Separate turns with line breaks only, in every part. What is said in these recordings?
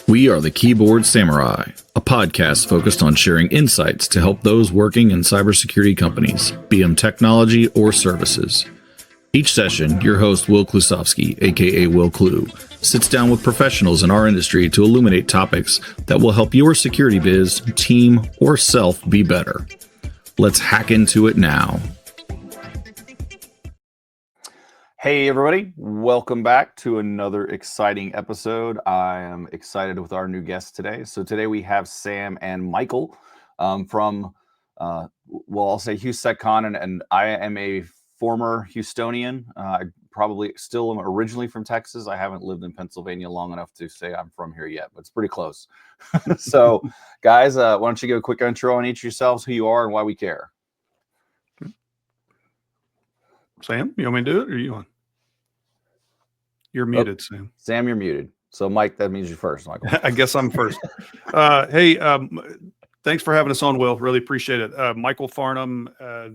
We are the Keyboard Samurai, a podcast focused on sharing insights to help those working in cybersecurity companies, be them technology or services. Each session, your host, Will Klusovsky, aka Will Clue, sits down with professionals in our industry to illuminate topics that will help your security biz, team, or self be better. Let's hack into it now. Hey everybody, welcome back to another exciting episode. I am excited with our new guests today. So today we have Sam and Michael from, I'll say HOU SEC CON, and I am a former Houstonian. I probably still am originally from Texas. I haven't lived in Pennsylvania long enough to say I'm from here yet, but it's pretty close. So guys, why don't you give a quick intro on each of yourselves, who you are and why we care.
Sam, you want me to do it or you want? You're muted, Sam.
Sam, you're muted. So Mike, that means you're first, Michael.
I guess I'm first. Hey, thanks for having us on, Will. Really appreciate it. Michael Farnham, a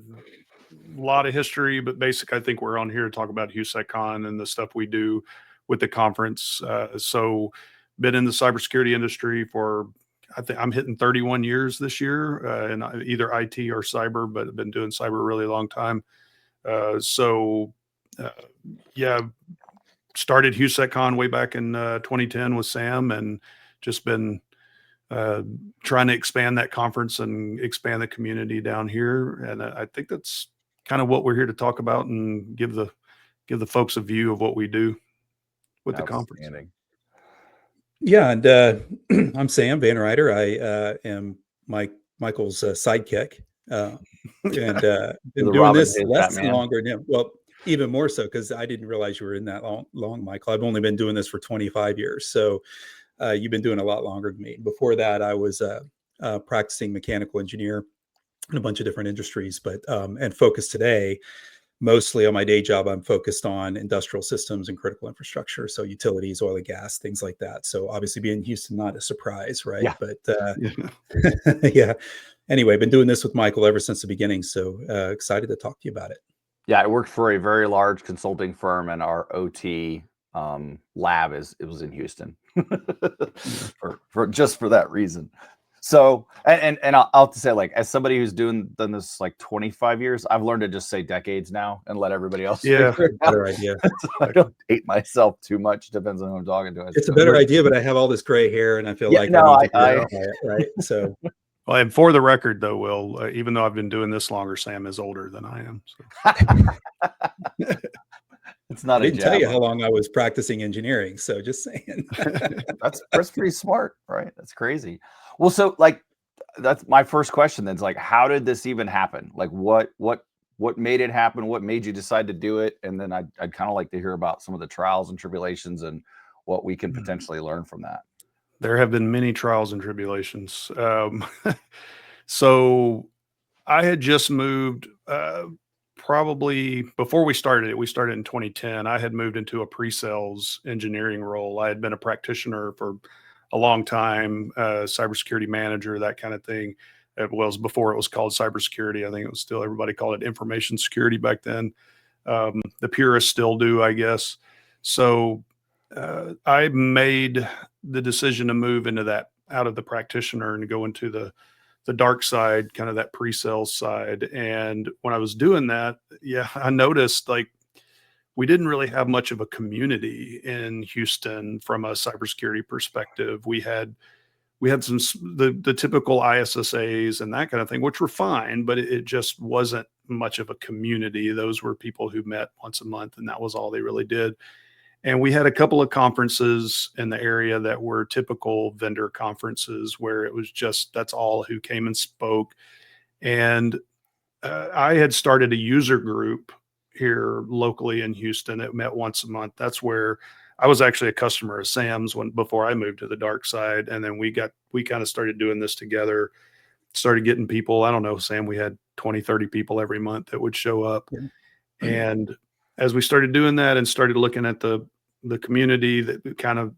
lot of history, but basically I think we're on here to talk about HOU SEC CON and the stuff we do with the conference. So been in the cybersecurity industry for, I think I'm hitting 31 years this year in either IT or cyber, but I've been doing cyber a really long time. Started HOU SEC CON way back in 2010 with Sam, and just been trying to expand that conference and expand the community down here. And I think that's kind of what we're here to talk about and give the folks a view of what we do with the conference.
Yeah, and I'm Sam Van Ryder. I am Michael's sidekick, and been doing this less and longer than him. Well, even more so because I didn't realize you were in that long, Michael. I've only been doing this for 25 years, so you've been doing a lot longer than me. Before that, I was a practicing mechanical engineer in a bunch of different industries, but and focused today mostly on my day job. I'm focused on industrial systems and critical infrastructure, so utilities, oil and gas, things like that. So obviously, being in Houston, not a surprise, right?
Yeah.
But yeah. Anyway, been doing this with Michael ever since the beginning, so excited to talk to you about it.
Yeah, I worked for a very large consulting firm, and our OT lab was in Houston for that reason. So, and I'll have to say, like, as somebody who's done this like 25 years, I've learned to just say decades now and let everybody else.
Yeah, better idea.
So I don't date myself too much. Depends on who I'm talking to.
It's a better idea, but I have all this gray hair, and I feel like right. So.
Well, and for the record, though, Will, even though I've been doing this longer, Sam is older than I am. So.
It's not. I didn't tell you how long I was practicing engineering, so just saying.
That's pretty smart, right? That's crazy. Well, so like that's my first question. Then, like, how did this even happen? Like, what made it happen? What made you decide to do it? And then I'd kind of like to hear about some of the trials and tribulations and what we can potentially learn from that.
There have been many trials and tribulations. So I had just moved probably before we started in 2010. I had moved into a pre-sales engineering role. I had been a practitioner for a long time, cybersecurity manager, that kind of thing. It was before it was called cybersecurity. I think it was still, everybody called it information security back then. The purists still do, I guess. So I made the decision to move into that, out of the practitioner and go into the dark side, kind of that pre-sales side. And when I was doing that, I noticed like we didn't really have much of a community in Houston from a cybersecurity perspective. We had some the typical ISSAs and that kind of thing, which were fine, but it just wasn't much of a community. Those were people who met once a month, and that was all they really did. And we had a couple of conferences in the area that were typical vendor conferences where it was just, that's all who came and spoke. And I had started a user group here locally in Houston. It met once a month. That's where I was actually a customer of Sam's before I moved to the dark side. And then we kind of started doing this together, started getting people. I don't know, Sam, we had 20, 30 people every month that would show up. Yeah. And as we started doing that and started looking at the community, that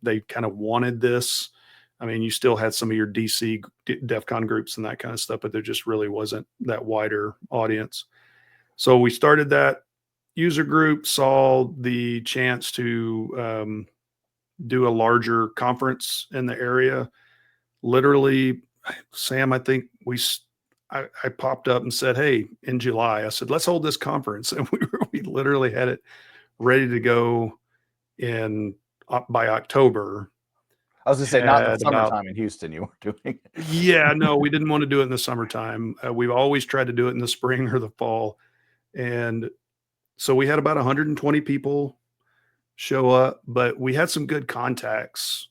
they kind of wanted this. I mean, you still had some of your DC DEF CON groups and that kind of stuff, but there just really wasn't that wider audience. So we started that user group, saw the chance to do a larger conference in the area. Literally, Sam, I think I popped up and said, "Hey," in July, I said, "Let's hold this conference," and we literally had it ready to go by October.
I was gonna say, not in the summertime in Houston you were doing.
Yeah, no, we didn't want to do it in the summertime. We've always tried to do it in the spring or the fall. And so we had about 120 people show up, but we had some good contacts.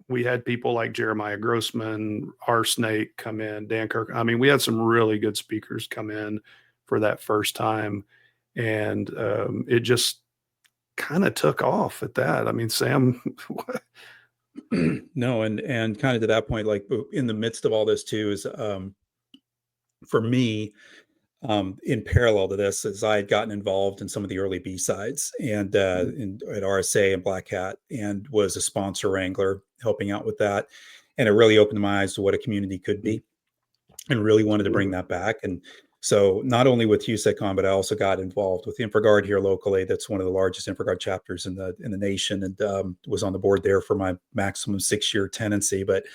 We had people like Jeremiah Grossman, R. Snake come in, Dan Kirk. I mean, we had some really good speakers come in for that first time. And it just kind of took off at that. I mean, Sam,
No, and kind of to that point, like in the midst of all this too, is for me, in parallel to this, as I had gotten involved in some of the early B-sides and at RSA and Black Hat, and was a sponsor wrangler helping out with that. And it really opened my eyes to what a community could be, and really wanted to bring that back. And so not only with HOU SEC CON, but I also got involved with InfraGard here locally. That's one of the largest InfraGard chapters in the nation, and was on the board there for my maximum 6-year tenancy. But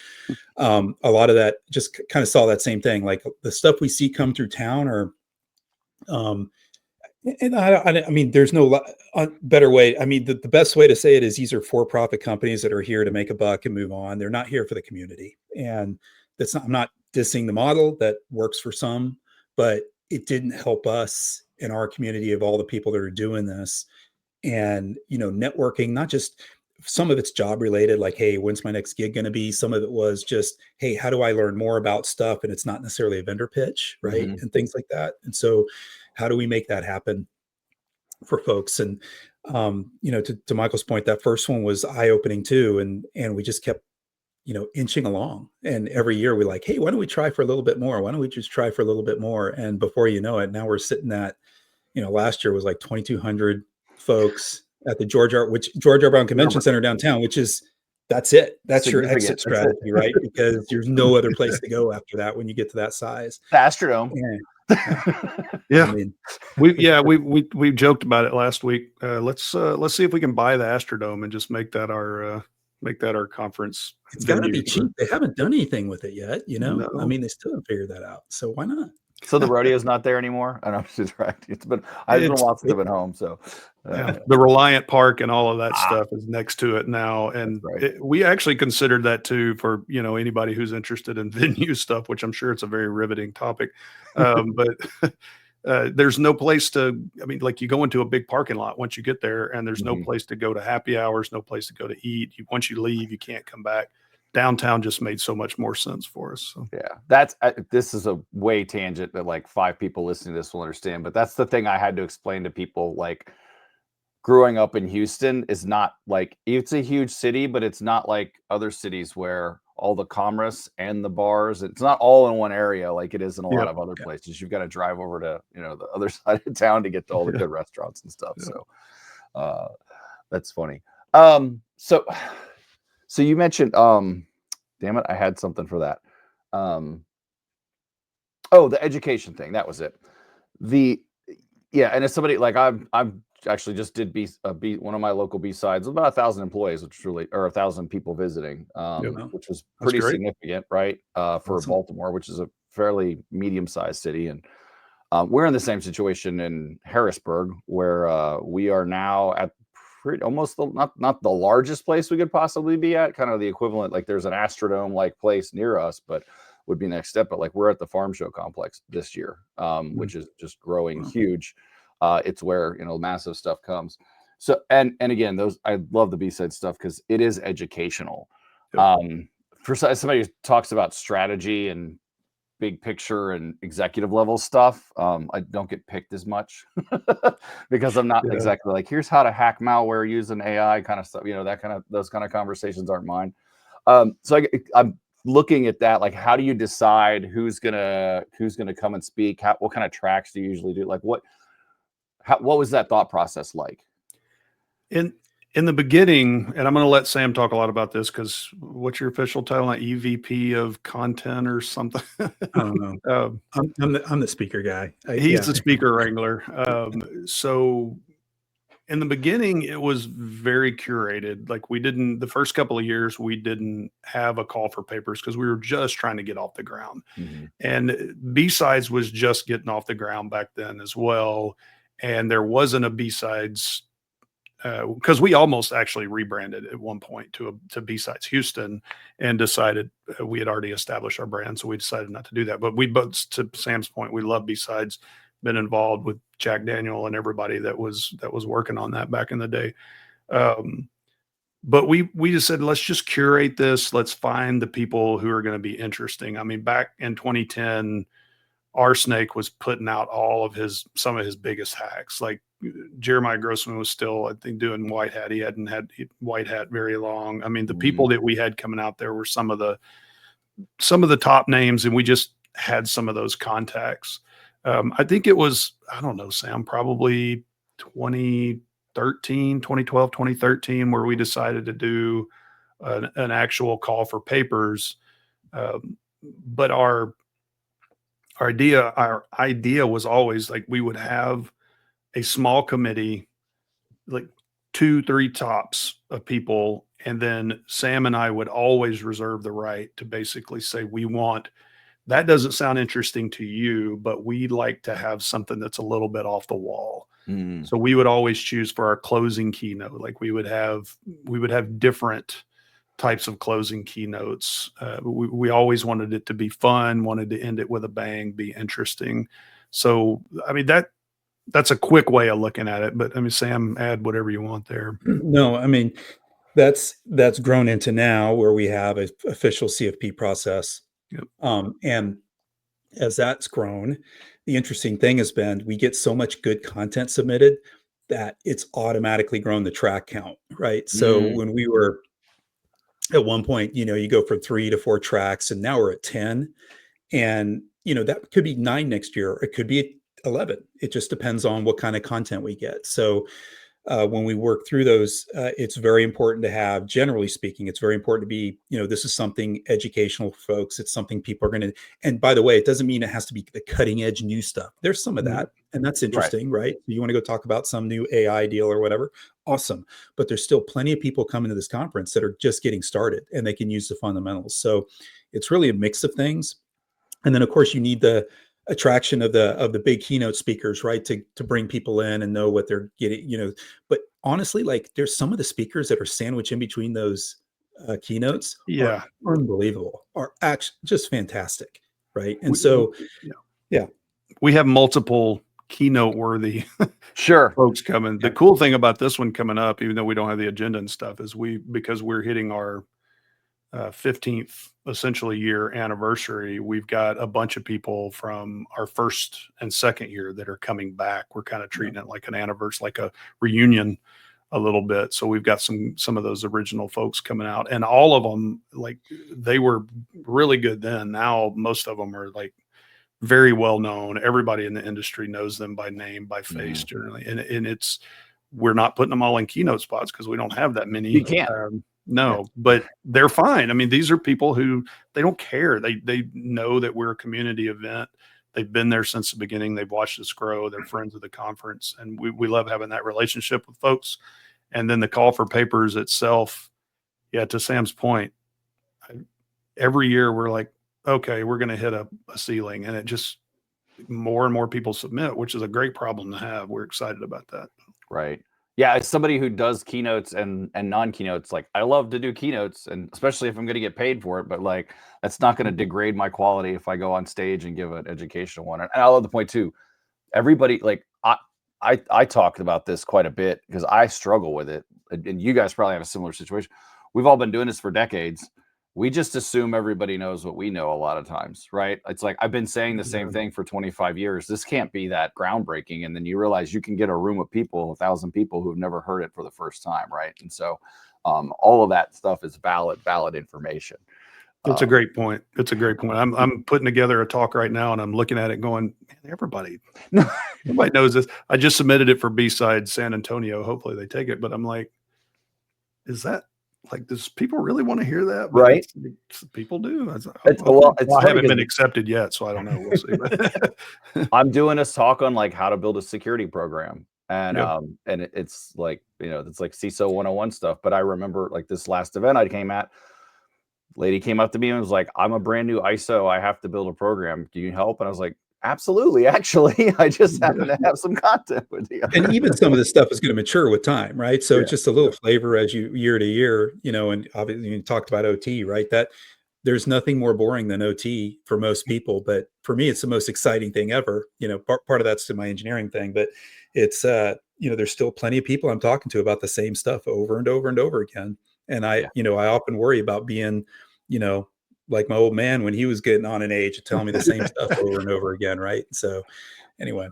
a lot of that just kind of saw that same thing, like the stuff we see come through town, or and I mean, there's no better way. I mean, the best way to say it is these are for-profit companies that are here to make a buck and move on. They're not here for the community. And that's not, I'm not dissing the model that works for some, but it didn't help us in our community of all the people that are doing this. And, networking, not just some of it's job related, like, hey, when's my next gig going to be? Some of it was just, hey, how do I learn more about stuff? And it's not necessarily a vendor pitch, right? And things like that. And so how do we make that happen for folks? And, to Michael's point, that first one was eye-opening too. And we just kept, inching along. And every year we're like, hey, why don't we try for a little bit more? Why don't we just try for a little bit more? And before you know it, now we're sitting at, last year was like 2,200 folks at the George R. Brown Convention Center downtown, that's it. That's your exit strategy, right? Because there's no other place to go after that when you get to that size.
The Astrodome.
Yeah. I mean, we joked about it last week. Let's see if we can buy the Astrodome and just make that our conference.
It's got to be cheap. They haven't done anything with it yet, No. I mean, they still haven't figured that out. So why not?
So the rodeo's not there anymore? I know she's right. I've been lots of been home. So
the Reliant Park and all of that stuff is next to it now. And we actually considered that too for, anybody who's interested in venue stuff, which I'm sure it's a very riveting topic. But there's no place like you go into a big parking lot once you get there, and there's no place to go to happy hours, no place to go to eat. Once you leave, you can't come back. Downtown just made so much more sense for us. So.
Yeah, this is a way tangent that like 5 people listening to this will understand, but that's the thing I had to explain to people. Like, growing up in Houston is not like, it's a huge city, but it's not like other cities where all the commerce and the bars, it's not all in one area like it is in a lot of other places. You've got to drive over to the other side of town to get to all the good restaurants and stuff. So that's funny. So you mentioned, damn it, I had something for that. The education thing. That was it. And as somebody like I'm actually just did one of my local B-sides, about 1,000 employees, which is really, or 1,000 people visiting, which was pretty significant, right? For Baltimore, which is a fairly medium-sized city. And we're in the same situation in Harrisburg, where we are now at almost not the largest place we could possibly be at, kind of the equivalent. Like there's an Astrodome like place near us, but would be next step. But like we're at the Farm Show complex this year, which is just growing huge. It's where massive stuff comes. So and again, I love the B-side stuff because it is educational. For somebody who talks about strategy and big picture and executive level stuff, I don't get picked as much because I'm not exactly like, here's how to hack malware using AI kind of stuff. Those kind of conversations aren't mine. So I'm looking at that, like, how do you decide who's gonna come and speak? What kind of tracks do you usually do? Like what was that thought process like?
In the beginning, and I'm going to let Sam talk a lot about this, because what's your official title? Like EVP of content or something?
I don't know. I'm the speaker guy.
He's the speaker wrangler. So in the beginning, it was very curated. Like the first couple of years, we didn't have a call for papers because we were just trying to get off the ground.
Mhm.
And B-Sides was just getting off the ground back then as well. And there wasn't a B-Sides because we almost actually rebranded at one point to B-Sides Houston and decided we had already established our brand. So we decided not to do that. But we both, to Sam's point, we love B-Sides, been involved with Jack Daniel and everybody that was working on that back in the day. But we just said, let's just curate this. Let's find the people who are going to be interesting. I mean, back in 2010, Snake was putting out some of his biggest hacks. Like Jeremiah Grossman was still, I think, doing White Hat. He hadn't had White Hat very long. I mean, the people that we had coming out there were some of the top names, and we just had some of those contacts. I think it was, I don't know, Sam, probably 2012, 2013, where we decided to do an actual call for papers. But our idea was always like we would have a small committee, like 2-3 tops of people. And then Sam and I would always reserve the right to basically say, that doesn't sound interesting to you, but we'd like to have something that's a little bit off the wall. So we would always choose for our closing keynote. Like we would have different types of closing keynotes. We always wanted it to be fun, wanted to end it with a bang, be interesting. So, I mean, that's a quick way of looking at it, but I mean, Sam, add whatever you want there.
No, I mean, that's grown into now where we have an official CFP process.
Yep.
And as that's grown, the interesting thing has been we get so much good content submitted that it's automatically grown the track count, right? So when we were at one point, you go from 3 to 4 tracks, and now we're at 10, and that could be 9 next year. It could be 11. It just depends on what kind of content we get. So when we work through those, it's very important to have, generally speaking, it's very important to be, this is something educational for folks. It's something people are going to, and by the way, it doesn't mean it has to be the cutting edge new stuff. There's some of that, and that's interesting, right? You want to go talk about some new AI deal or whatever. Awesome. But there's still plenty of people coming to this conference that are just getting started and they can use the fundamentals. So it's really a mix of things. And then of course you need the attraction of the big keynote speakers, right? To bring people in and know what they're getting, but honestly, like there's some of the speakers that are sandwiched in between those keynotes.
Yeah.
Are unbelievable, are actually just fantastic. Right. And
we have multiple keynote worthy folks coming. The cool thing about this one coming up, even though we don't have the agenda and stuff, is because we're hitting our 15th essentially year anniversary, we've got a bunch of people from our first and second year that are coming back. We're kind of treating it like an anniversary, like a reunion a little bit. So we've got some of those original folks coming out, and all of them, like, they were really good then. Now most of them are like very well known. Everybody in the industry knows them by name, by face, generally. And we're not putting them all in keynote spots because we don't have that many.
You can't.
No, but they're fine. I mean, these are people who, they don't care. They know that we're a community event. They've been there since the beginning. They've watched us grow. They're friends of the conference. And we love having that relationship with folks. And then the call for papers itself, to Sam's point, every year we're like, okay, we're going to hit a ceiling, and it just, more and more people submit, which is a great problem to have. We're excited about that.
Right. Yeah, as somebody who does keynotes and non-keynotes, like, I love to do keynotes, and especially if I'm going to get paid for it, but like, that's not going to degrade my quality if I go on stage and give an educational one. And I love the point too. Everybody, like, I talked about this quite a bit because I struggle with it, and you guys probably have a similar situation. We've all been doing this for decades. We just assume everybody knows what we know a lot of times, right? It's like, I've been saying the same thing for 25 years. This can't be that groundbreaking. And then you realize you can get a room of people, 1,000 people who've never heard it for the first time, right? And so all of that stuff is valid information.
It's a great point. It's a great point. I'm putting together a talk right now, and I'm looking at it going, man, everybody knows this. I just submitted it for B-Side San Antonio. Hopefully they take it. But I'm like, is that, like, does people really want to hear that? But
right.
People do.
I
haven't been accepted yet, so I don't know. We'll see.
I'm doing a talk on like how to build a security program. And it's like, it's like CISO 101 stuff. But I remember like this last event I came at, lady came up to me and was like, I'm a brand new ISO. I have to build a program. Do you help? And I was like, absolutely. Actually, I just happen to have some content with you.
And even some of this stuff is going to mature with time, right? So it's just a little flavor as you year to year, and obviously you talked about OT, right? That there's nothing more boring than OT for most people, but for me, it's the most exciting thing ever. Part of that's to my engineering thing, but it's there's still plenty of people I'm talking to about the same stuff over and over and over again. And I often worry about being, like my old man when he was getting on in age, telling me the same stuff over and over again, right? So anyway,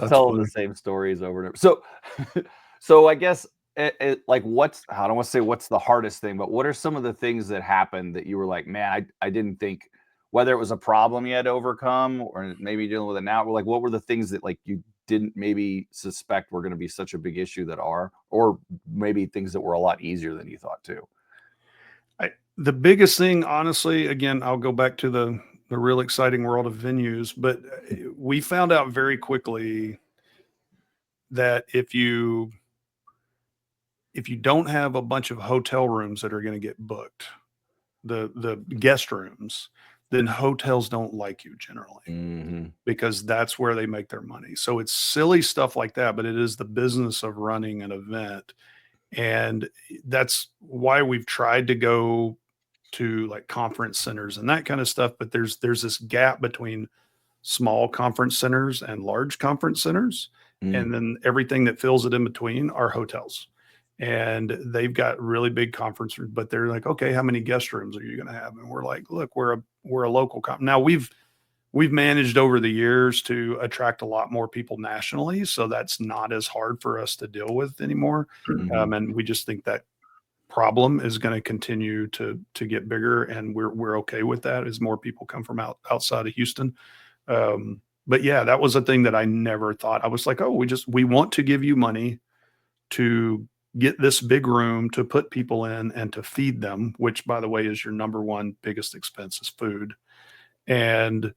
tell them the same stories over and over. So I guess like I don't want to say what's the hardest thing, but what are some of the things that happened that you were like, man, I didn't think, whether it was a problem you had to overcome or maybe dealing with it now, like what were the things that like you didn't maybe suspect were going to be such a big issue that are, or maybe things that were a lot easier than you thought too?
The biggest thing, honestly, again, I'll go back to the real exciting world of venues, but we found out very quickly that if you don't have a bunch of hotel rooms that are going to get booked, the guest rooms, then hotels don't like you generally, because that's where they make their money. So it's silly stuff like that, but it is the business of running an event. And that's why we've tried to go to like conference centers and that kind of stuff. But there's this gap between small conference centers and large conference centers. And then everything that fills it in between are hotels. And they've got really big conference rooms, but they're like, okay, how many guest rooms are you going to have? And we're like, look, we're a local now we've managed over the years to attract a lot more people nationally. So that's not as hard for us to deal with anymore. And we just think that problem is going to continue to get bigger, and we're okay with that as more people come from outside of Houston. But yeah, that was a thing that I never thought. I was like, oh, we want to give you money to get this big room to put people in and to feed them, which by the way is your number one biggest expense is food. And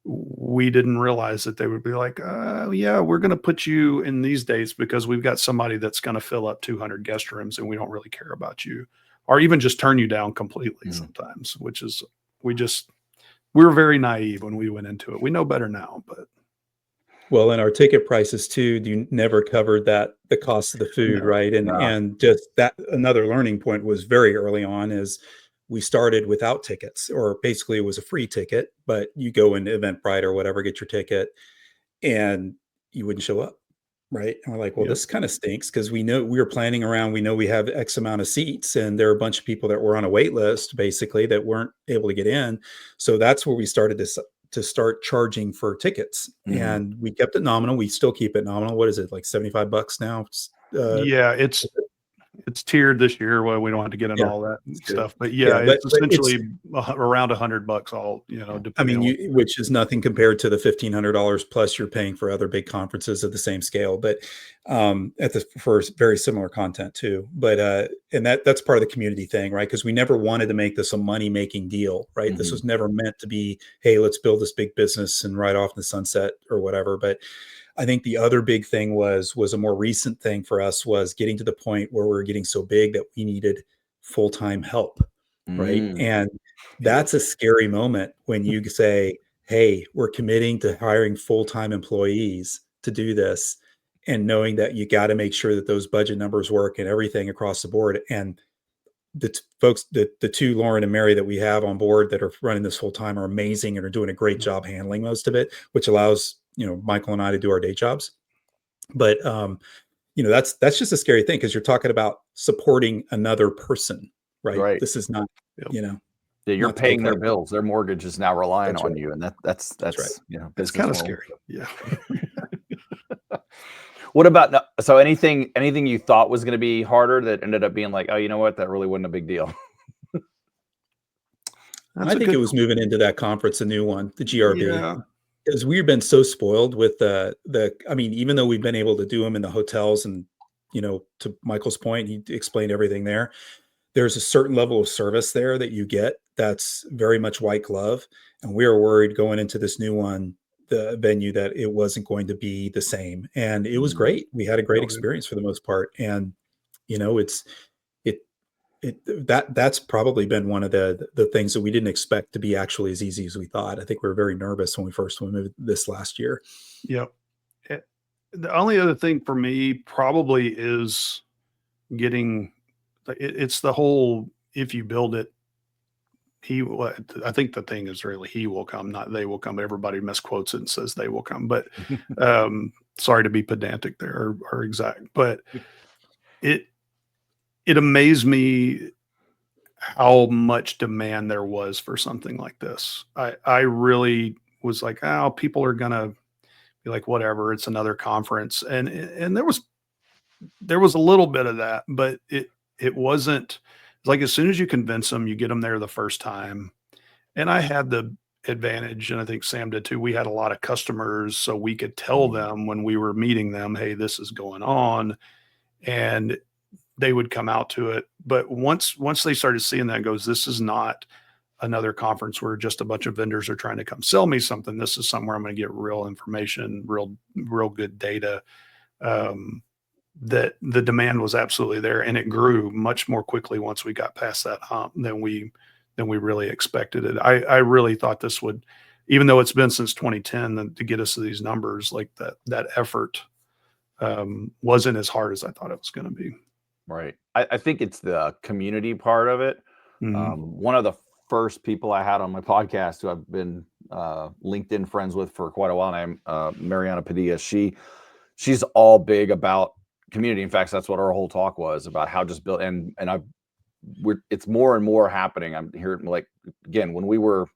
we didn't realize that they would be like, yeah, we're going to put you in these dates because we've got somebody that's going to fill up 200 guest rooms and we don't really care about you, or even just turn you down completely sometimes, which is, we were very naive when we went into it. We know better now, but.
Well, and our ticket prices too, you never covered the cost of the food, right? And just that, another learning point was very early on is we started without tickets, or basically it was a free ticket, but you go into Eventbrite or whatever, get your ticket, and you wouldn't show up, right? And we're like, well, this kind of stinks, because we know we were planning around, we know we have X amount of seats, and there are a bunch of people that were on a wait list, basically, that weren't able to get in. So that's where we started to start charging for tickets, and we kept it nominal. We still keep it nominal. What is it, like $75 now?
Yeah, it's tiered this year. Well, we don't have to get into all that stuff, but it's essentially around $100 all,
I mean, which is nothing compared to the $1,500 plus you're paying for other big conferences of the same scale, but for very similar content too. But and that's part of the community thing, right? Because we never wanted to make this a money-making deal, right? This was never meant to be, hey, let's build this big business and ride off in the sunset or whatever. But I think the other big thing was a more recent thing for us, was getting to the point where we're getting so big that we needed full-time help, right? And that's a scary moment when you say, hey, we're committing to hiring full-time employees to do this, and knowing that you got to make sure that those budget numbers work and everything across the board. And the folks, the two, Lauren and Mary, that we have on board that are running this full time, are amazing and are doing a great job handling most of it, which allows, Michael and I to do our day jobs. But, that's just a scary thing, because you're talking about supporting another person, right? This is not,
you're paying their bills. Their mortgage is now relying on you. And that's
right. It's kind of scary. Yeah.
What about, so anything you thought was going to be harder that ended up being like, oh, you know what, that really wasn't a big deal?
I think it was moving into that conference, a new one, the GRB, because we've been so spoiled with I mean, even though we've been able to do them in the hotels, and, to Michael's point, he explained everything there. There's a certain level of service there that you get that's very much white glove. And we are worried going into this new one the venue that it wasn't going to be the same, and it was great. We had a great experience for the most part, and that's probably been one of the things that we didn't expect to be actually as easy as we thought. I think we were very nervous when we first moved this last year.
Yep. The only other thing for me probably is getting it's the whole, if you build it, I think the thing is really he will come, not they will come. Everybody misquotes it and says they will come, but sorry to be pedantic there or exact, but it amazed me how much demand there was for something like this. I really was like, oh, people are gonna be like, whatever, it's another conference, and there was a little bit of that, but it wasn't. It's like as soon as you convince them, you get them there the first time. And I had the advantage, and I think Sam did too. We had a lot of customers, so we could tell them when we were meeting them, hey, this is going on, and they would come out to it. But once they started seeing that, goes, this is not another conference where just a bunch of vendors are trying to come sell me something. This is somewhere I'm going to get real information, real good data. That the demand was absolutely there, and it grew much more quickly once we got past that hump than we really expected it. I really thought this would, even though it's been since 2010 to get us to these numbers, like that effort wasn't as hard as I thought it was going to be.
Right. I think it's the community part of it. One of the first people I had on my podcast who I've been LinkedIn friends with for quite a while now, Mariana Padilla, she's all big about community. In fact, that's what our whole talk was about, how just build, and it's more and more happening. I'm hearing, like, again, when we were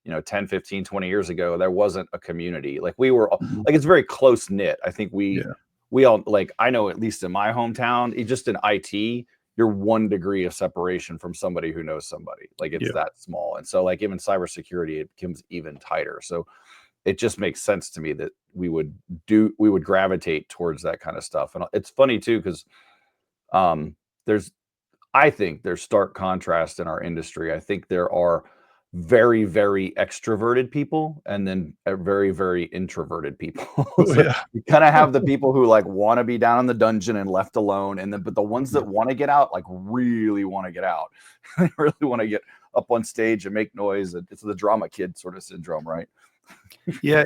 10, 15, 20 years ago, there wasn't a community. Like we were like, it's very close knit. I think we all, like, I know at least in my hometown, just in IT, you're 1 degree of separation from somebody who knows somebody. Like it's that small. And so like even cybersecurity, it becomes even tighter. So it just makes sense to me that we would gravitate towards that kind of stuff. And it's funny too, because I think there's stark contrast in our industry. I think there are very, very extroverted people and then very, very introverted people. So you kind of have the people who like want to be down in the dungeon and left alone. And then, but the ones that want to get out, like really want to get out. They really want to get up on stage and make noise. It's the drama kid sort of syndrome, right?
Yeah,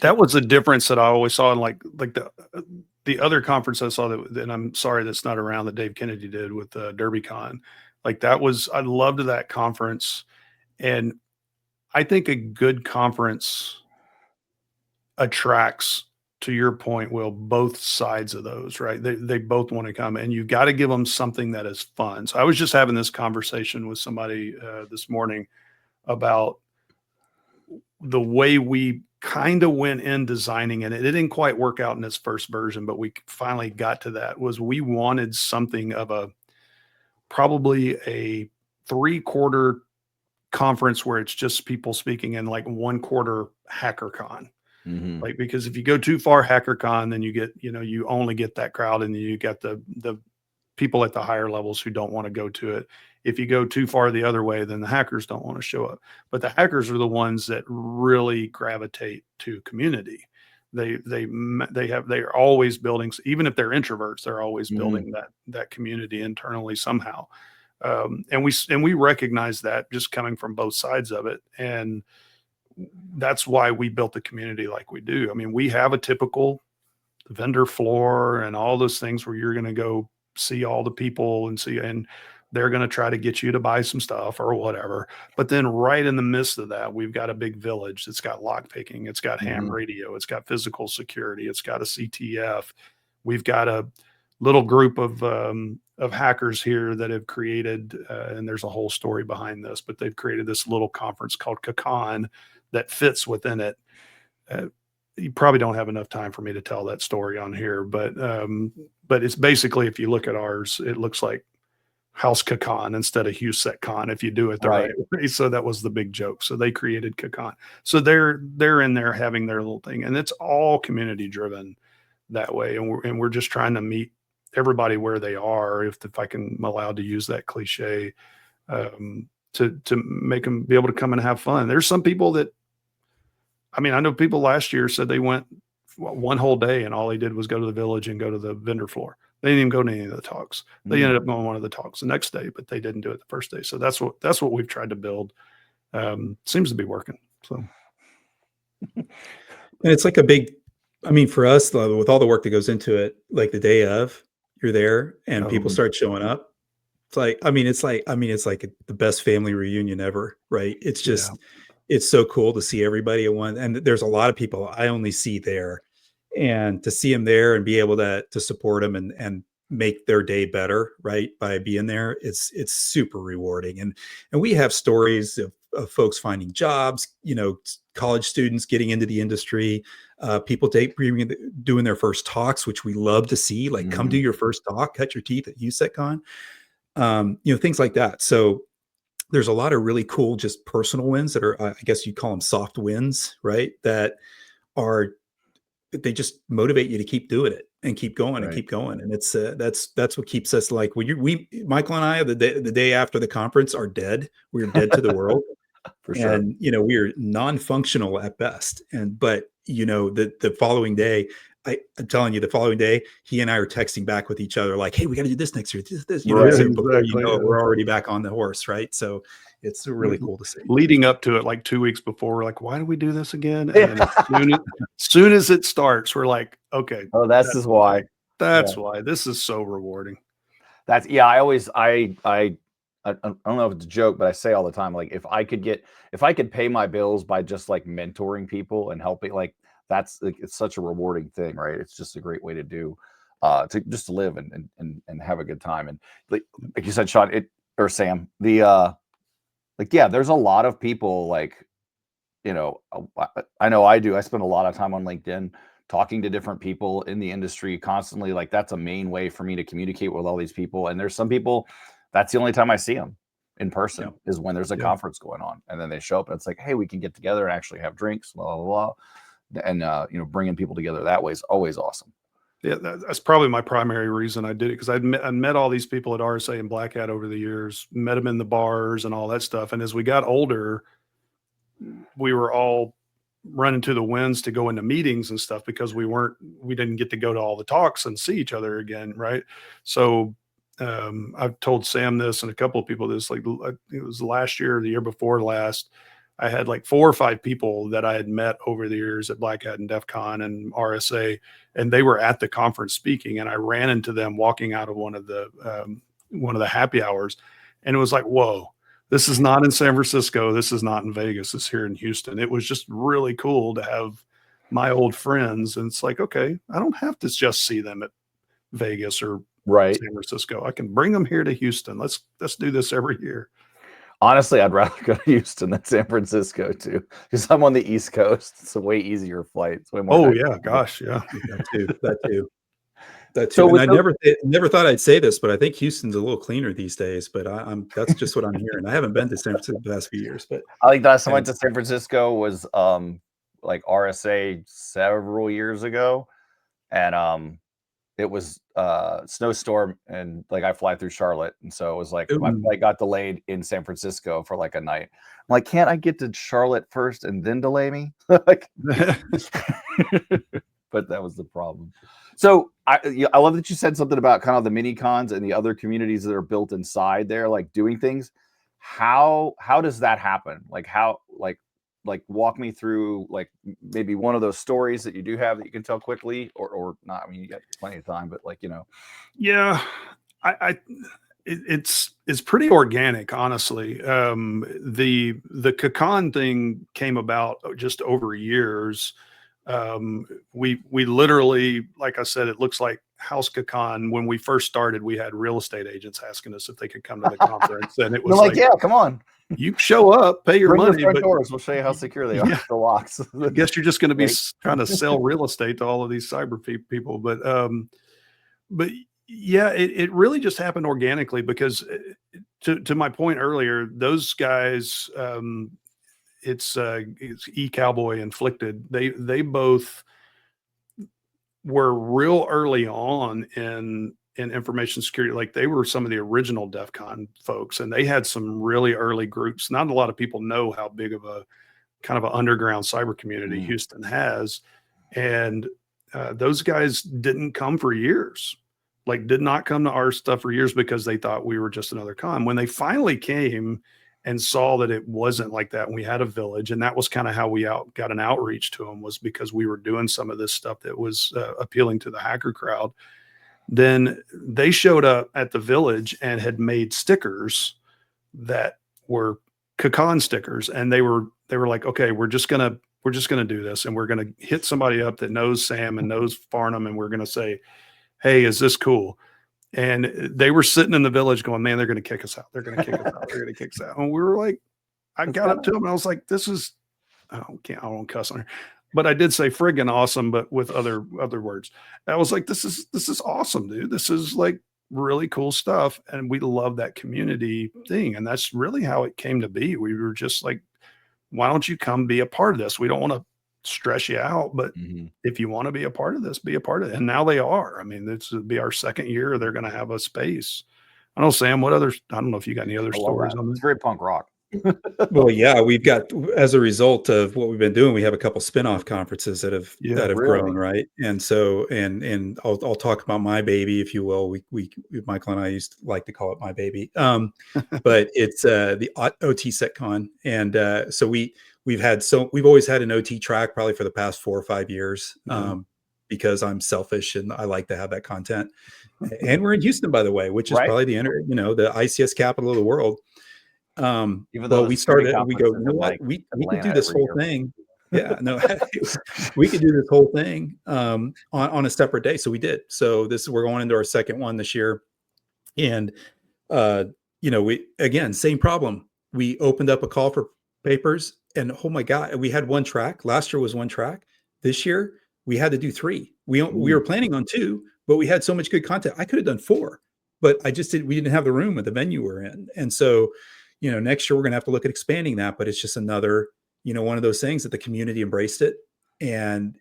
that was the difference that I always saw in like the other conference I saw and I'm sorry that's not around, that Dave Kennedy did with DerbyCon. Like I loved that conference, and I think a good conference attracts, to your point, Will, both sides of those, right? They both want to come, and you got to give them something that is fun. So I was just having this conversation with somebody this morning about the way we kind of went in designing it. It didn't quite work out in its first version, but we finally got to that. Was we wanted something of probably a 3/4 conference where it's just people speaking, and like 1/4 HackerCon. Like, because if you go too far HackerCon, then you get, you only get that crowd, and then you get the people at the higher levels who don't want to go to it. If you go too far the other way, then the hackers don't want to show up. But the hackers are the ones that really gravitate to community. They're always building, even if they're introverts, they're always building that community internally somehow. And we recognize that just coming from both sides of it. And that's why we built the community like we do. I mean, we have a typical vendor floor and all those things where you're going to go see all the people and they're going to try to get you to buy some stuff or whatever. But then right in the midst of that, we've got a big village that's got lock picking. It's got ham radio. It's got physical security. It's got a CTF. We've got a little group of hackers here that have created, and there's a whole story behind this, but they've created this little conference called CON that fits within it. You probably don't have enough time for me to tell that story on here, but it's basically, if you look at ours, it looks like HOU SEC CON instead of HOU SEC CON if you do it the right way. So that was the big joke. So they created CON. So they're in there having their little thing, and it's all community driven that way. And we're just trying to meet everybody where they are, if I can allowed to use that cliche, to make them be able to come and have fun. There's some people that I mean, I know people last year said they went one whole day and all they did was go to the village and go to the vendor floor. They didn't even go to any of the talks. They ended up going one of the talks the next day, but they didn't do it the first day. So that's what we've tried to build. Seems to be working. So,
and it's like a big, I mean, for us, with all the work that goes into it, like the day of, you're there and people start showing up. It's like, it's like the best family reunion ever, right? It's just, it's so cool to see everybody at one. And there's a lot of people I only see there, and to see them there and be able to support them and make their day better, right, by being there, it's super rewarding. And we have stories of folks finding jobs, college students getting into the industry, people doing their first talks, which we love to see. Like, come do your first talk, cut your teeth at HOU SEC CON, things like that. So there's a lot of really cool, just personal wins that are, I guess you'd call them soft wins, right? They just motivate you to keep doing it and keep going and keep going. And it's that's what keeps us, like, when Michael and I, the day after the conference, are dead. We're dead to the world.
For sure.
And we're non-functional at best. But the following day, I'm telling you, the following day, he and I are texting back with each other like, hey, we got to do this next year. This, before we're already back on the horse, right? So it's really cool to see.
Leading up to it, like 2 weeks before, we're like, why do we do this again? And then as soon as it starts, we're like, okay.
Oh, that's why.
That's why. This is so rewarding.
I don't know if it's a joke, but I say all the time, like, if I could pay my bills by just like mentoring people and helping, like, that's like, it's such a rewarding thing, right? It's just a great way to do, to just live and have a good time. And like you said, Sean, or Sam, there's a lot of people, like, I know I do. I spend a lot of time on LinkedIn talking to different people in the industry constantly. Like, that's a main way for me to communicate with all these people. And there's some people, that's the only time I see them in person is when there's a conference going on, and then they show up and it's like, hey, we can get together and actually have drinks, blah, blah, blah. And, bringing people together that way is always awesome.
Yeah, that's probably my primary reason I did it, because I met all these people at RSA and Black Hat over the years, met them in the bars and all that stuff. And as we got older, we were all running to the winds to go into meetings and stuff, because we didn't get to go to all the talks and see each other again, right? So I've told Sam this and a couple of people this, like, it was last year or the year before last, I had like 4 or 5 people that I had met over the years at Black Hat and DEF CON and RSA, and they were at the conference speaking, and I ran into them walking out of one of the happy hours, and it was like, whoa, this is not in San Francisco, this is not in Vegas, it's here in Houston. It was just really cool to have my old friends, and it's like, okay, I don't have to just see them at Vegas or San Francisco. I can bring them here to Houston. Let's do this every year.
Honestly, I'd rather go to Houston than San Francisco too, because I'm on the East Coast. It's a way easier flight. It's way more.
Oh yeah, gosh, yeah,
that too. So, and I never thought I'd say this, but I think Houston's a little cleaner these days. But that's just what I'm hearing. I haven't been to San Francisco the past few years, but
I think last time I went to San Francisco was like RSA several years ago, and it was snowstorm, and like I fly through Charlotte, and so it was like my flight got delayed in San Francisco for like a night. I'm like, can't I get to Charlotte first and then delay me? Like, but that was the problem. So I love that you said something about kind of the mini cons and the other communities that are built inside there, like doing things. How does that happen? Like, how, like walk me through, like, maybe one of those stories that you do have that you can tell quickly, or not. I mean, you got plenty of time, but like,
yeah, it's pretty organic, honestly. The CON thing came about just over years. We literally, like I said, it looks like HOU SEC CON. When we first started, we had real estate agents asking us if they could come to the conference, and it was like,
yeah, come on.
You show up, pay your money.
Your front doors. We'll show you how secure they are. Yeah. The locks.
I guess you're just going to be trying to sell real estate to all of these cyber people. But yeah, it really just happened organically, because to my point earlier, those guys, it's eCowboy and Inflicted. They both were real early on in information security. Like, they were some of the original DEF CON folks, and they had some really early groups. Not a lot of people know how big of a kind of an underground cyber community Houston has. And those guys didn't come for years, like did not come to our stuff for years because they thought we were just another con. When they finally came and saw that it wasn't like that, and we had a village, and that was kind of how we got an outreach to them, was because we were doing some of this stuff that was appealing to the hacker crowd. Then they showed up at the village and had made stickers that were Con stickers, and they were like, okay, we're just gonna do this, and we're gonna hit somebody up that knows Sam and knows Farnham, and we're gonna say, hey, is this cool? And they were sitting in the village going, man, they're gonna kick us out. They're gonna kick us out. They're gonna kick us out. And we were like, I got up to them and I was like, this is, I don't cuss on her, but I did say friggin' awesome, but with other words. I was like, this is awesome, dude. This is like really cool stuff. And we love that community thing. And that's really how it came to be. We were just like, why don't you come be a part of this? We don't want to stress you out, but if you want to be a part of this, be a part of it. And now they are. I mean, this will be our second year. They're going to have a space. I don't know, Sam, I don't know if you got any other stories on this.
It's very punk rock.
Well, yeah, we've got, as a result of what we've been doing, we have a couple spin-off conferences that have grown, right? And so, and I'll talk about my baby, if you will. We Michael and I used to like to call it my baby, but it's the OT SEC CON, and so we've always had an OT track probably for the past 4 or 5 years, because I'm selfish and I like to have that content. And we're in Houston, by the way, which is probably the ICS capital of the world. Even though we started, we go, you know what, we could do this whole thing. Yeah, no, we could do this whole thing on a separate day. So we did. So we're going into our second one this year. And, we, again, same problem. We opened up a call for papers and oh my God, we had one track. Last year was one track. This year we had to do 3. We were planning on 2, but we had so much good content. I could have done 4, but we didn't have the room at the venue we're in. And so, next year we're going to have to look at expanding that, but it's just another, one of those things that the community embraced it. And,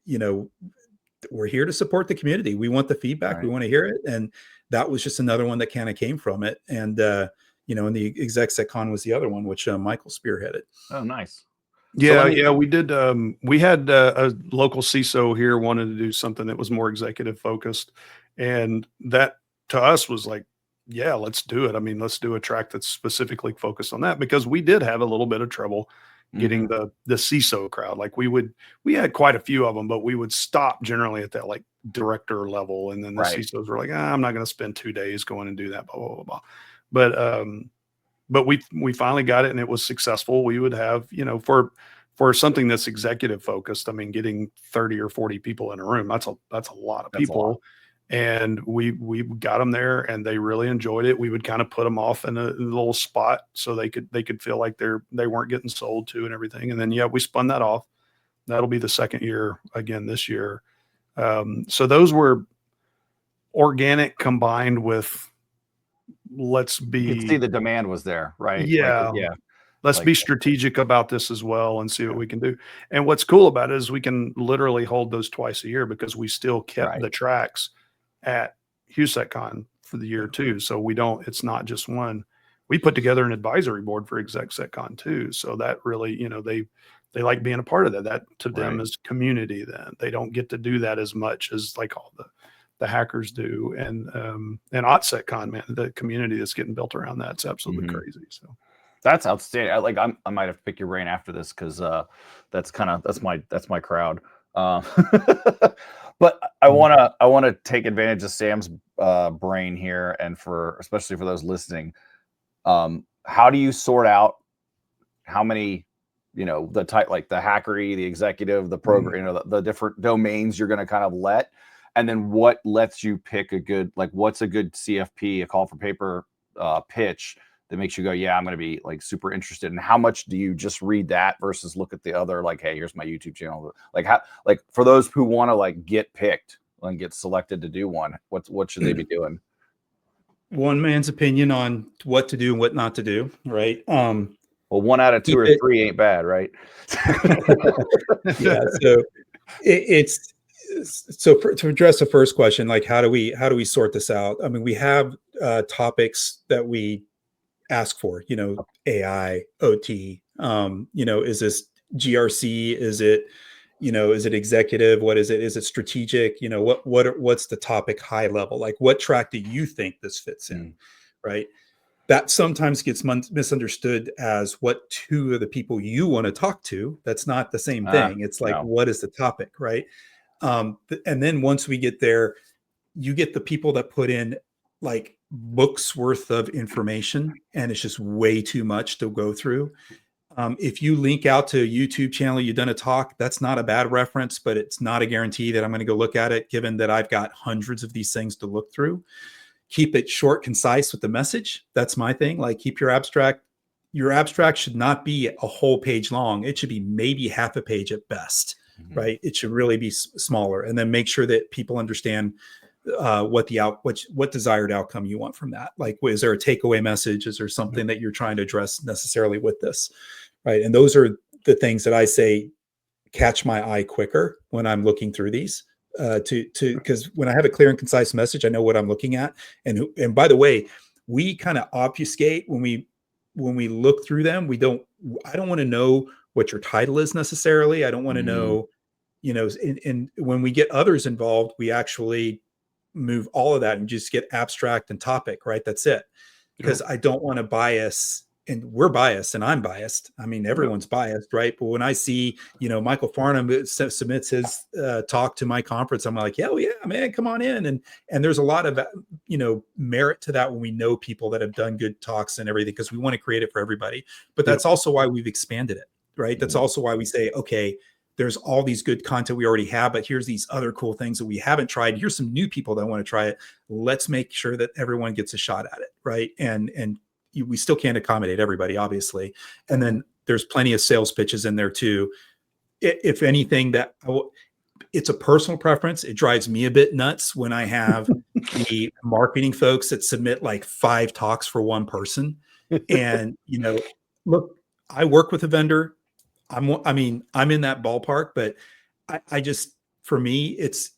we're here to support the community. We want the feedback. We want to hear it. And that was just another one that kind of came from it. And, and the Exec Sec Con was the other one, which Michael spearheaded.
Oh, nice.
Yeah, we did. We had a local CISO here wanted to do something that was more executive focused. And that to us was like, yeah, let's do it. I mean, let's do a track that's specifically focused on that, because we did have a little bit of trouble getting the CISO crowd. Like we had quite a few of them, but we would stop generally at that like director level. And then the CISOs were like, I'm not going to spend 2 days going and do that, blah, blah, blah, blah. But we finally got it and it was successful. We would have, for something that's executive focused, I mean, getting 30 or 40 people in a room, that's a lot of people. And we got them there and they really enjoyed it. We would kind of put them off in a little spot so they could feel like they weren't getting sold to and everything. And then, we spun that off. That'll be the second year again this year. So those were organic combined with
You could see the demand was there, right?
Yeah. Let's be strategic about this as well and see what we can do. And what's cool about it is we can literally hold those twice a year because we still kept the tracks at HOU SEC CON for the year too. So it's not just one. We put together an advisory board for Exec Sec Con too. So that really, they like being a part of that. That to them is community. Then they don't get to do that as much as like all the hackers do. And OTSEC Con, man, the community that's getting built around that's absolutely crazy. So
that's outstanding. I might have to pick your brain after this because that's my crowd. But I want to take advantage of Sam's brain here, and especially for those listening, how do you sort out how many, the type, like the hackery, the executive, the program, the different domains you're going to kind of let, and then what lets you pick what's a good CFP, a call for paper pitch that makes you go, yeah, I'm going to be like super interested. And how much do you just read that versus look at the other, like, hey, here's my YouTube channel. Like for those who want to get picked and get selected to do one, what should they be doing?
One man's opinion on what to do and what not to do. Right.
Well, 1 out of 2 or 3 ain't bad, right?
Yeah. So to address the first question, like, how do we sort this out? I mean, we have topics that we ask for, AI, OT, is this, GRC? Is it, is it executive? What is it? Is it strategic? What's the topic high level? Like, what track do you think this fits in? Right. That sometimes gets misunderstood as what two of the people you want to talk to. That's not the same thing. It's like, what is the topic? Right. And then once we get there, you get the people that put in like books worth of information, and it's just way too much to go through. If you link out to a YouTube channel, you've done a talk, that's not a bad reference, but it's not a guarantee that I'm going to go look at it, given that I've got hundreds of these things to look through. Keep it short, concise with the message. That's my thing. Like, keep your abstract. Your abstract should not be a whole page long. It should be maybe half a page at best, right? It should really be smaller, and then make sure that people understand what desired outcome you want from that. Like, is there a takeaway message? Is there something that you're trying to address necessarily with this? Right. And those are the things that I say catch my eye quicker when I'm looking through these, because when I have a clear and concise message, I know what I'm looking at. And by the way, we kind of obfuscate when we look through them. I don't want to know what your title is necessarily. I don't want to know, and when we get others involved, we actually move all of that and just get abstract and topic, right? That's it. Because I don't want to bias, and we're biased and I'm biased. I mean, everyone's biased, right? But when I see, Michael Farnham submits his talk to my conference, I'm like, yeah, man, come on in. And there's a lot of, merit to that when we know people that have done good talks and everything, because we want to create it for everybody. But that's also why we've expanded it, right? That's also why we say, okay, there's all these good content we already have, but here's these other cool things that we haven't tried. Here's some new people that want to try it. Let's make sure that everyone gets a shot at it, right? And we still can't accommodate everybody, obviously. And then there's plenty of sales pitches in there too. If anything, it's a personal preference. It drives me a bit nuts when I have the marketing folks that submit like 5 talks for one person. And, look, I work with a vendor. I'm in that ballpark, but I just, for me, this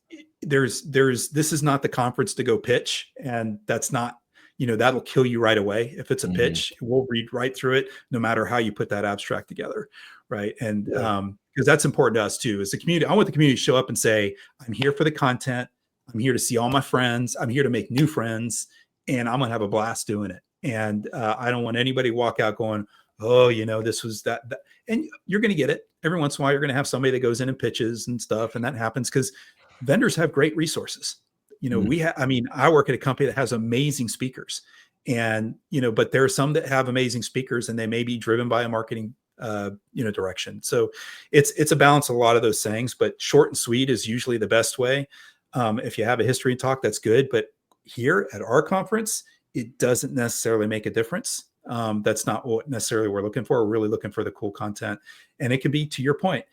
is not the conference to go pitch. And that's not, that'll kill you right away. If it's a pitch, we'll read right through it, no matter how you put that abstract together. Right. And, because that's important to us too, as a community. I want the community to show up and say, I'm here for the content. I'm here to see all my friends. I'm here to make new friends, and I'm going to have a blast doing it. And I don't want anybody to walk out going, oh, this was that. And you're going to get it every once in a while. You're going to have somebody that goes in and pitches and stuff. And that happens because vendors have great resources. I work at a company that has amazing speakers, and, but there are some that have amazing speakers and they may be driven by a marketing, direction. So it's a balance of a lot of those things, but short and sweet is usually the best way. If you have a history talk, that's good. But here at our conference, it doesn't necessarily make a difference. That's not what necessarily we're looking for. We're really looking for the cool content. And it can be, to your point,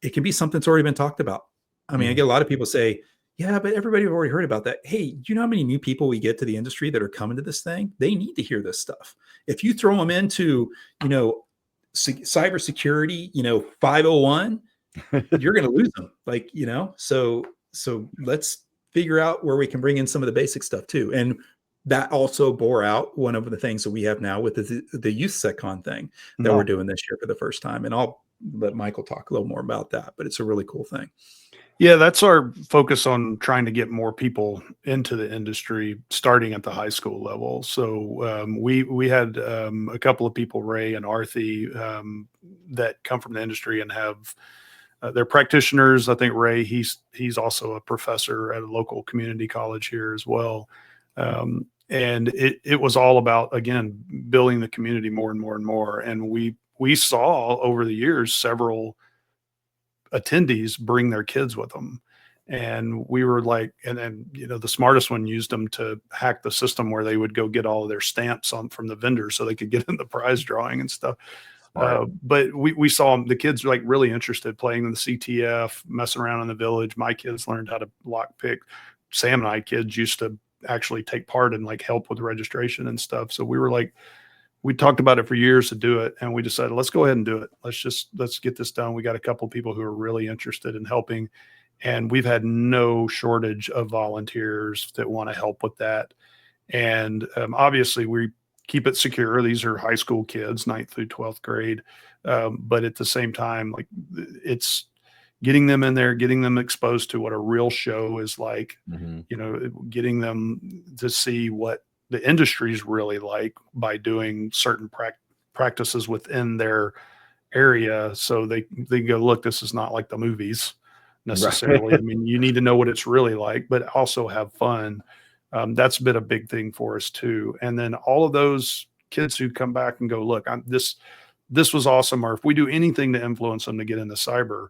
it can be something that's already been talked about. I mean, I get a lot of people say, yeah, but everybody already heard about that. Hey, do you know how many new people we get to the industry that are coming to this thing? They need to hear this stuff. If you throw them into, cybersecurity, 501, you're going to lose them. Like, so let's figure out where we can bring in some of the basic stuff too. And that also bore out one of the things that we have now with the HOU SEC CON thing that we're doing this year for the first time. And I'll let Michael talk a little more about that, but it's a really cool thing.
Yeah, that's our focus on trying to get more people into the industry, starting at the high school level. So we had a couple of people, Ray and Arthi, that come from the industry and have they're practitioners. I think Ray, he's also a professor at a local community college here as well. And it was all about, again, building the community more and more and more. And we saw over the years several attendees bring their kids with them. And we were like, and then, the smartest one used them to hack the system where they would go get all of their stamps from the vendor so they could get in the prize drawing and stuff. But we saw the kids like really interested playing in the CTF, messing around in the village. My kids learned how to lock pick. Sam and I kids used to actually take part and like help with registration and stuff. So we were like, we talked about it for years to do it, and we decided, let's go ahead and do it. Let's get this done. We got a couple of people who are really interested in helping, and we've had no shortage of volunteers that want to help with that. And obviously keep it secure. These are high school kids, 9th through 12th grade. But at the same time, like, it's getting them in there, getting them exposed to what a real show is like, getting them to see what the industry is really like by doing certain practices within their area. So they go, look, this is not like the movies necessarily.
Right.
I mean, you need to know what it's really like, but also have fun. That's been a big thing for us too. And then all of those kids who come back and go, look, this was awesome. Or if we do anything to influence them to get into cyber,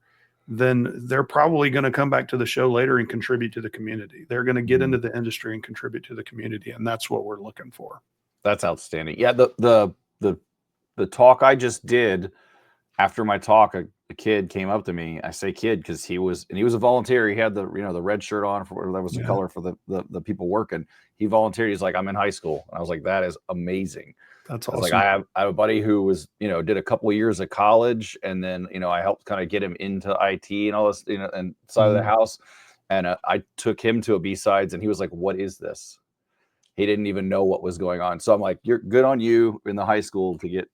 then they're probably going to come back to the show later and contribute to the community. They're going to get into the industry and contribute to the community. And that's what we're looking for.
That's outstanding. Yeah. The talk I just did, after my talk, a kid came up to me. I say kid because he was a volunteer. He had the red shirt on, for that was the color for the people working. He volunteered. He's like, I'm in high school. And I was like, that is amazing.
That's
awesome.
awesome.
Like, I have a buddy who was, did a couple of years of college, and then, I helped kind of get him into IT and all this, and side of the house. And I took him to a B-Sides, and he was like, what is this? He didn't even know what was going on. So I'm like, you're good on you in the high school to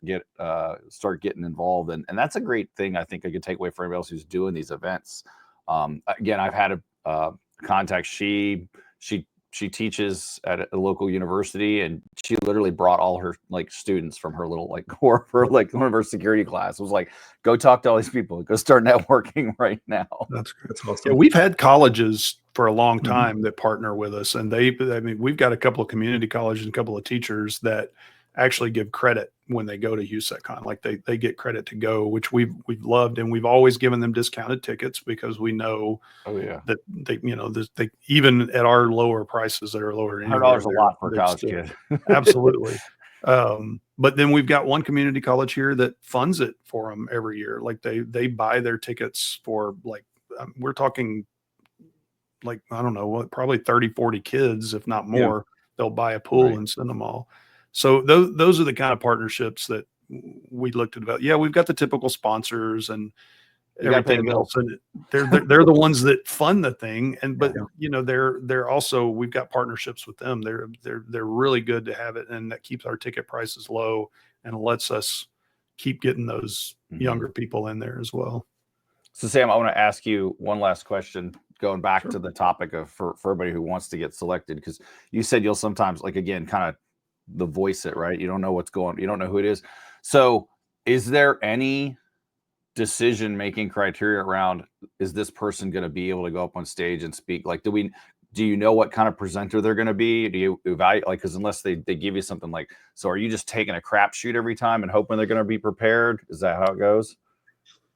start getting involved. And that's a great thing. I think I could take away for anybody else who's doing these events. Again, I've had a contact. She teaches at a local university, and she literally brought all her students from her little core for one of her security class. It was like, go talk to all these people, go start networking right now.
That's awesome. Yeah, we've had colleges for a long time that partner with us, and we've got a couple of community colleges and a couple of teachers that actually give credit when they go to HOU SEC CON. Like, they get credit to go, which we've loved, and we've always given them discounted tickets because we know that they even at our lower prices that are lower,
$100 a lot for a college kid.
Absolutely. But then we've got one community college here that funds it for them every year. Like, they buy their tickets for, we're talking, I don't know what, probably 30, 40 kids, if not more. They'll buy a pool and send them all. So those are the kind of partnerships that we looked at about. Yeah, we've got the typical sponsors and everything else, and they're the ones that fund the thing. And but they're also, we've got partnerships with them. They're really good to have it, and that keeps our ticket prices low and lets us keep getting those younger people in there as well.
So Sam, I want to ask you one last question, going back to the topic of for everybody who wants to get selected, because you said you'll sometimes, again, kind of the voice it, right? You don't know what's going on. You don't know who it is. So is there any decision-making criteria around, is this person going to be able to go up on stage and speak? Do you know what kind of presenter they're going to be? Do you evaluate, because unless they give you something so are you just taking a crapshoot every time and hoping they're going to be prepared? Is that how it goes?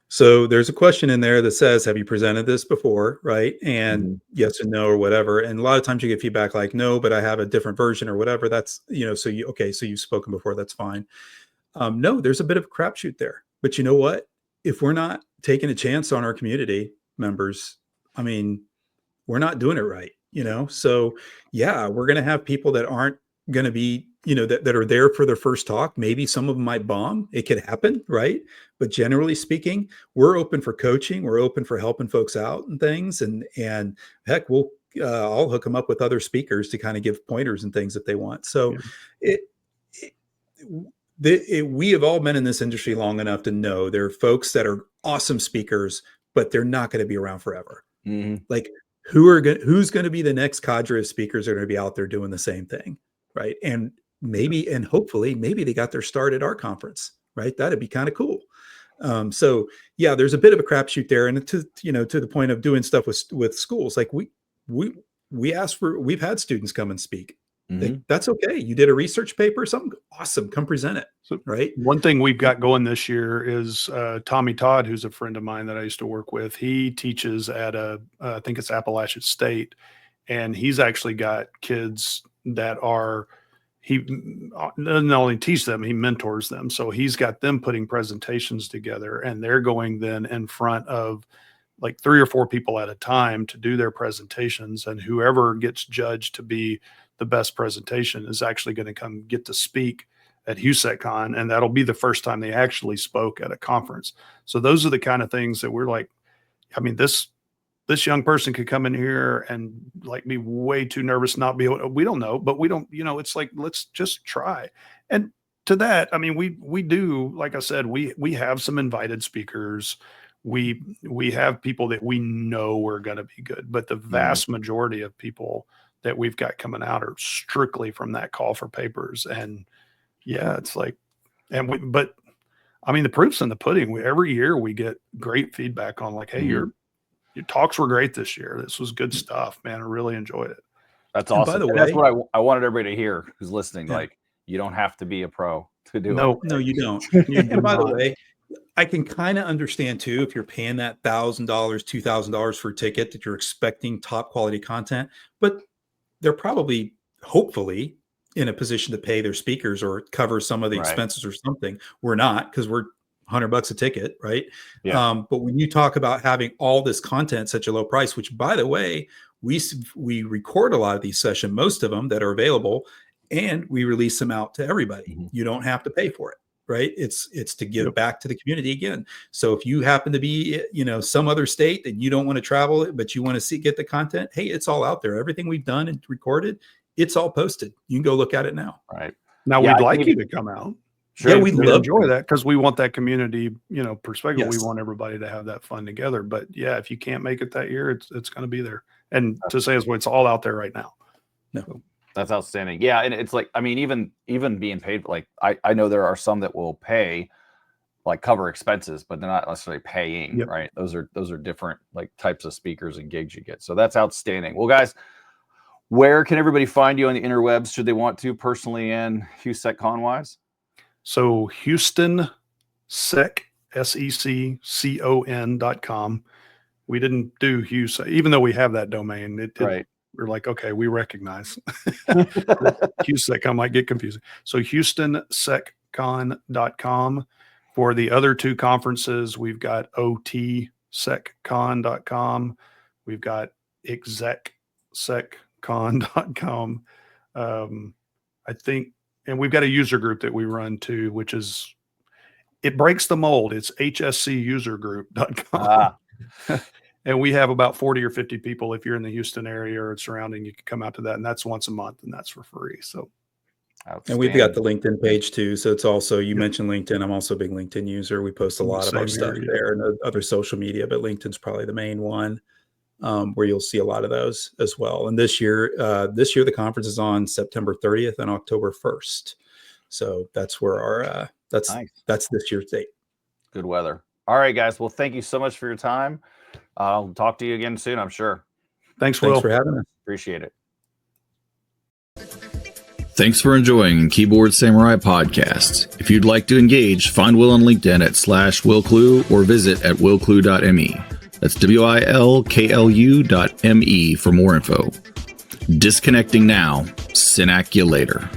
So there's a question in there that says, have you presented this before? Right. And yes and no, or whatever. And a lot of times you get feedback like, no, but I have a different version or whatever. That's, so you've spoken before. That's fine. No, there's a bit of a crapshoot there, but you know what? If we're not taking a chance on our community members, I mean, we're not doing it right, So yeah, we're going to have people that aren't going to be, that are there for their first talk. Maybe some of them might bomb. It could happen, right? But generally speaking, we're open for coaching. We're open for helping folks out and things. And heck, I'll hook them up with other speakers to kind of give pointers and things if they want. So we have all been in this industry long enough to know there are folks that are awesome speakers, but they're not going to be around forever. Who's going to be the next cadre of speakers that are going to be out there doing the same thing, right? And hopefully they got their start at our conference, right? That'd be kind of cool. So yeah, there's a bit of a crapshoot there, and to the point of doing stuff with schools, we've had students come and speak. That's okay. You did a research paper, something awesome. Come present it. Right.
One thing we've got going this year is Tommy Todd, who's a friend of mine that I used to work with. He teaches at I think it's Appalachian State, and he's actually got kids that he doesn't only teach them, he mentors them. So he's got them putting presentations together, and they're going then in front of 3 or 4 people at a time to do their presentations, and whoever gets judged to be the best presentation is actually going to come get to speak at HOU SEC CON, and that'll be the first time they actually spoke at a conference. So those are the kind of things that we're this this young person could come in here and like be way too nervous, not be able to, we don't know, but we don't, it's like, let's just try. And to that, I mean, we do, like I said, we have some invited speakers. We have people that we know are going to be good, but the vast majority of people that we've got coming out are strictly from that call for papers. And yeah, it's like, but I mean, the proof's in the pudding. Every year we get great feedback on like, hey, your talks were great this year. This was good stuff, man. I really enjoyed it.
That's awesome. By the way, that's what I wanted everybody to hear who's listening. Yeah. Like, you don't have to be a pro to do it.
No, you don't. And by the way, I can kind of understand too, if you're paying that $1,000, $2,000 for a ticket, that you're expecting top quality content, but they're probably, hopefully, in a position to pay their speakers or cover some of the expenses or something. We're not, because we're $100 a ticket, right? Yeah. But when you talk about having all this content at such a low price, which by the way, we record a lot of these sessions, most of them that are available, and we release them out to everybody. You don't have to pay for it, right? It's to give back to the community again. So if you happen to be, some other state and you don't want to travel, but you want to get the content, hey, it's all out there. Everything we've done and recorded, it's all posted. You can go look at it now.
Right.
Now we'd like you to come out.
Sure. Yeah, we
enjoy that because we want that community, perspective. Yes. We want everybody to have that fun together. But yeah, if you can't make it that year, it's going to be there. And to say is, it's all out there right now.
No.
That's outstanding. Yeah. And it's like, I mean, even being paid, like I know there are some that will pay, like cover expenses, but they're not necessarily paying, right? Those are different like types of speakers and gigs you get. So that's outstanding. Well, guys, where can everybody find you on the interwebs? Should they want to, personally and HOU SEC CON wise?
So Houston Sec, SECCON.com. We didn't do HOU SEC, even though we have that domain. We're like, okay, we recognize HOU SEC. I might get confusing. So HoustonSecCon.com. For the other two conferences, we've got OTSecCon.com. We've got ExecSecCon.com. I think, and we've got a user group that we run too, which is, it breaks the mold. It's HSCusergroup.com. And we have about 40 or 50 people. If you're in the Houston area or surrounding, you can come out to that. And that's once a month and that's for free. So,
and we've got the LinkedIn page too. So it's also, you mentioned LinkedIn. I'm also a big LinkedIn user. We post a lot of our stuff there and other social media, but LinkedIn's probably the main one where you'll see a lot of those as well. And this year the conference is on September 30th and October 1st. So that's where our, that's this year's date.
Good weather. All right, guys. Well, thank you so much for your time. I'll talk to you again soon, I'm sure.
Thanks, Will.
Thanks for having us.
Appreciate it.
Thanks for enjoying Keyboard Samurai Podcast. If you'd like to engage, find Will on LinkedIn at /WillClue or visit at willclue.me. That's WILKLU.me for more info. Disconnecting now. Synac you later.